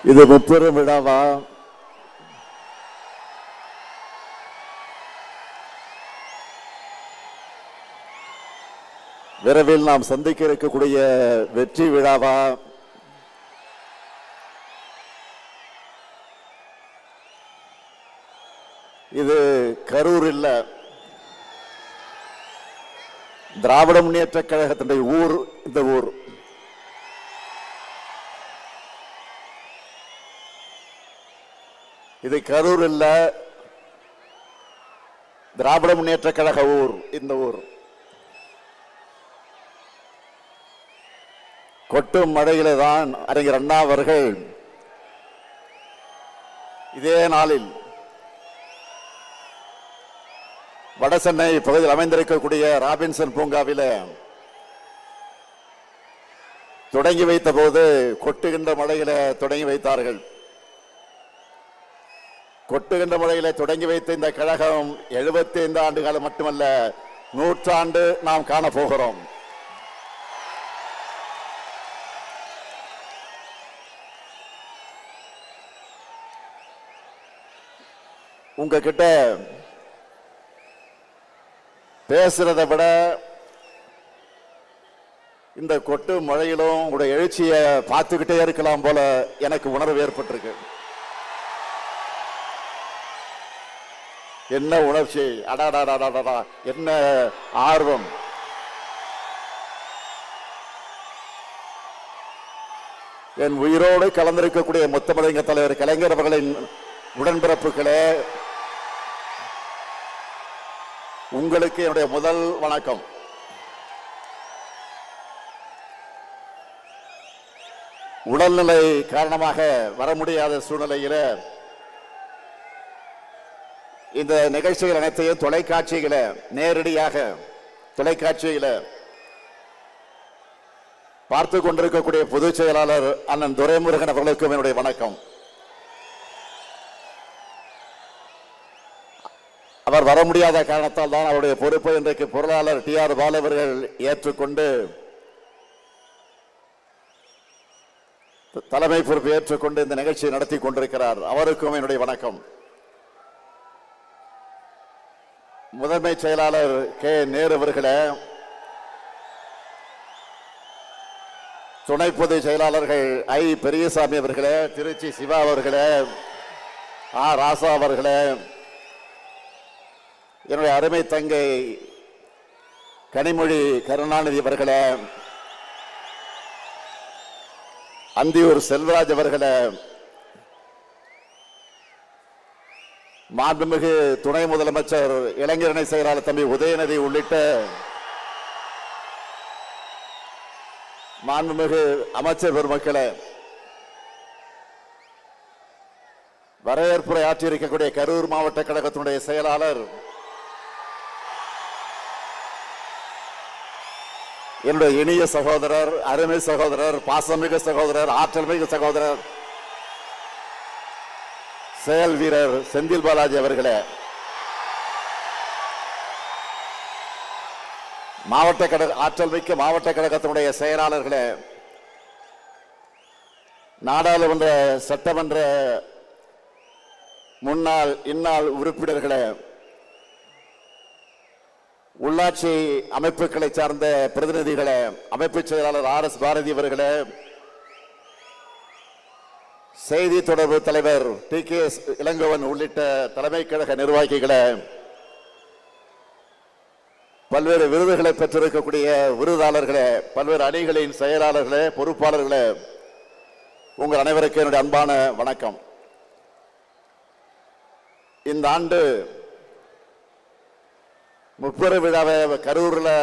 இது முப்பெரும் விழாவா? விரைவில் நாம் சந்திக்க இருக்கக்கூடிய வெற்றி விழாவா? இது கரூர் இல்ல, திராவிட முன்னேற்ற கழகத்தினுடைய ஊர். இந்த ஊர் இது கரூர் இல்ல, திராவிட முன்னேற்ற கழக ஊர். இந்த ஊர் கொட்டும் மழையில தான் அறிஞர் அண்ணா அவர்கள் இதே நாளில் வடசென்னை பகுதியில் அமைந்திருக்கக்கூடிய ராபின்சன் பூங்காவில தொடங்கி வைத்த போது கொட்டுகின்ற மழையில தொடங்கி வைத்தார்கள். கொட்டுகின்ற மழையில தொடங்கி வைத்த இந்த கழகம் 75 ஆண்டு காலம் மட்டுமல்ல, 100 ஆண்டு நாம் காண போகிறோம். உங்ககிட்ட பேசுறதை விட இந்த கொட்டு மழையிலும் உங்களுடைய எழுச்சியை பார்த்துக்கிட்டே இருக்கலாம் போல எனக்கு உணர்வு ஏற்பட்டிருக்கு. என்ன உணர்ச்சி! அடாடாடாடா, என்ன ஆர்வம்! என் உயிரோடு கலந்திருக்கக்கூடிய முத்தமிழங்க தலைவர் கலைஞர் அவர்களின் உடன்பிறப்புகளே, உங்களுக்கு என்னுடைய முதல் வணக்கம். உடல்நிலை காரணமாக வர முடியாத சூழ்நிலையில இந்த நிகழ்ச்சிகள் அனைத்தையும் தொலைக்காட்சியில நேரடியாக பார்த்து கொண்டிருக்கக்கூடிய பொதுச் செயலாளர் அண்ணன் துரைமுருகன் அவர்களுக்கும் என்னுடைய வணக்கம். அவர் வர முடியாத காரணத்தால் தான் அவருடைய பொறுப்பை இன்றைக்கு பொருளாளர் TR பாலு அவர்கள் ஏற்றுக்கொண்டு தலைமை பொறுப்பை ஏற்றுக்கொண்டு இந்த நிகழ்ச்சியை நடத்தி கொண்டிருக்கிறார். அவருக்கும் என்னுடைய வணக்கம். முதன்மை செயலாளர் K நேரு அவர்களே, துணை பொதுச் செயலாளர்கள் I பெரியசாமி அவர்களே, திருச்சி சிவா அவர்களே, ராசா அவர்களே, என்னுடைய அருமை தங்கை கனிமொழி கருணாநிதி அவர்களே, அந்தியூர் செல்வராஜ் அவர்களே, மாண்புமிகு துணை முதலமைச்சர் இளைஞரணி செயலாளர் தம்பி உதயநிதி உள்ளிட்ட மாண்புமிகு அமைச்சர் பெருமக்களே, வரவேற்புரை ஆற்றியிருக்கக்கூடிய கரூர் மாவட்ட கழகத்தினுடைய செயலாளர், என்னுடைய இனிய சகோதரர், அருமை சகோதரர், பாசமிகு சகோதரர், ஆற்றல் மிகு சகோதரர், செயல் வீரர் செந்தில் பாலாஜி அவர்களே, ஆற்றல் மிக்க மாவட்ட கழகத்தினுடைய செயலாளர்களே, நாடாளுமன்ற சட்டமன்ற முன்னாள் இந்நாள் உறுப்பினர்களே, உள்ளாட்சி அமைப்புகளை சார்ந்த பிரதிநிதிகளே, அமைப்பு செயலாளர் RS பாரதி அவர்களே, செய்தி தொடர்பு தலைவர் TKS இளங்கோவன் உள்ளிட்ட தலைமை கழக நிர்வாகிகளே, பல்வேறு விருதுகளை பெற்றிருக்கக்கூடிய விருதாளர்களே, பல்வேறு அணிகளின் செயலாளர்களே, பொறுப்பாளர்களே, உங்கள் அனைவருக்கும் என்னுடைய அன்பான வணக்கம். இந்த ஆண்டு முப்பெரும் விழாவை கரூரில்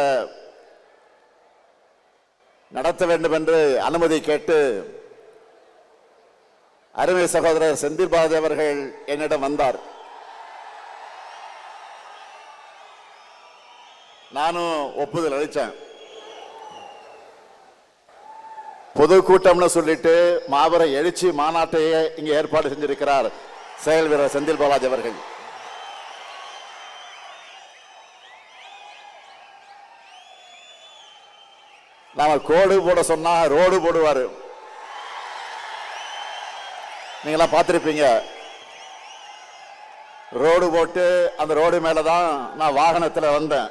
நடத்த வேண்டும் என்று அனுமதி கேட்டு அருமை சகோதரர் செந்தில் பாலாஜி அவர்கள் என்னிடம் வந்தார். நானும் ஒப்புதல் அளித்தேன். பொதுக்கூட்டம்னு சொல்லிட்டு மாபெரும் எழுச்சி மாநாட்டையே இங்கே ஏற்பாடு செஞ்சிருக்கிறார் செயல் வீரர் செந்தில் பாலாஜி அவர்கள். நாம கோடு போட சொன்னா ரோடு போடுவாரு. நீங்களாம் பார்த்திருப்பீங்க. ரோடு போட்டு அந்த ரோடு மேலதான் நான் வாகனத்தில் வந்தேன்.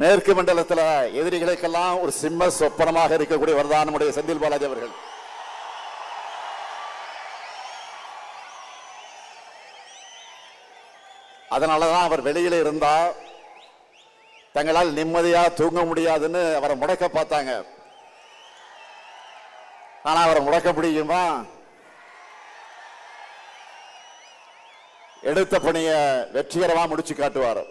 மேற்கு மண்டலத்தில் எதிரிகளுக்கெல்லாம் ஒரு சிம்ம சொப்பனமாக இருக்கக்கூடியவர் தான் நம்முடைய செந்தில் பாலாஜி அவர்கள். அதனாலதான் அவர் வெளியில இருந்தா தங்களால் நிம்மதியா தூங்க முடியாதுன்னு அவரை முடக்க பார்த்தாங்க. ஆனா அவரை முடக்க முடியுமா? எடுத்த பணியை வெற்றிகரமா முடிச்சு காட்டுவார்.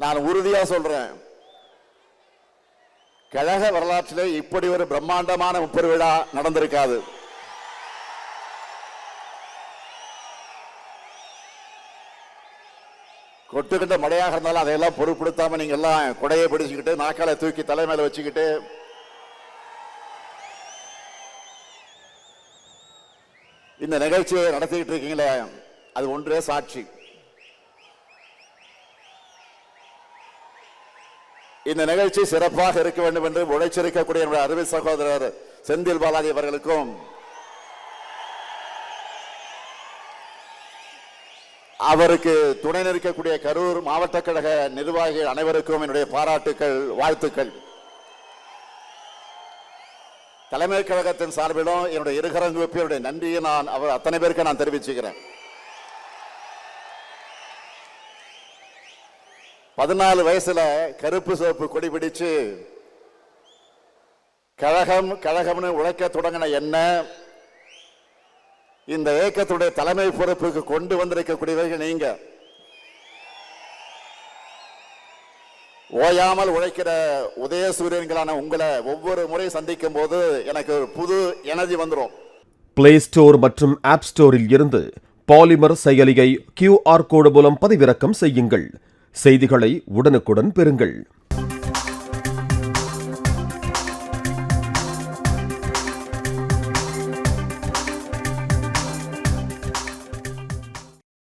நான் உறுதியா சொல்றேன், கழக வரலாற்றிலே இப்படி ஒரு பிரம்மாண்டமான முப்பெரு விழா நடந்திருக்காது. கொட்டுக்கிட்ட மழையாக இருந்தாலும் அதையெல்லாம் பொருட்படுத்தாம நீங்க எல்லாம் குடையை பிடிச்சுக்கிட்டு நாக்கால தூக்கி தலைமையில வச்சுக்கிட்டு இந்த நிகழ்ச்சியை நடத்திக்கிட்டு இருக்கீங்களே, அது ஒன்றே சாட்சி. இந்த நிகழ்ச்சி சிறப்பாக இருக்க வேண்டும் என்று உழைச்சிருக்கக்கூடிய என்னுடைய அருமை சகோதரர் செந்தில் பாலாஜி அவர்களுக்கும் அவருக்கு துணை நிற்கக்கூடிய கரூர் மாவட்ட கழக நிர்வாகிகள் அனைவருக்கும் என்னுடைய பாராட்டுக்கள், வாழ்த்துக்கள். தலைமை கழகத்தின் சார்பிலும் என்னுடைய இருகரங்கு என்னுடைய நன்றியை நான் அவர் அத்தனை பேருக்கு நான் தெரிவிச்சுக்கிறேன். 14 வயசுல கருப்பு சிவப்பு கொடி பிடிச்சு கழகம் கழகம்னு உழைக்க தொடங்கின என்ன இந்த இயக்கத்துடைய தலைமை பொறுப்புக்கு கொண்டு வந்திருக்கக்கூடியவர்கள் நீங்க. ஓயாமல் உழைக்கிற உதயசூரியன்களான உங்களை ஒவ்வொரு முறை சந்திக்கும் போது எனக்கு ஒரு புது எனர்ஜி வந்துடும். பிளே ஸ்டோர் மற்றும் ஆப் ஸ்டோரில் இருந்து பாலிமர் செயலியை QR கோடு மூலம் பதிவிறக்கம் செய்யுங்கள். செய்திகளை உடனுக்குடன் பெறுங்கள்.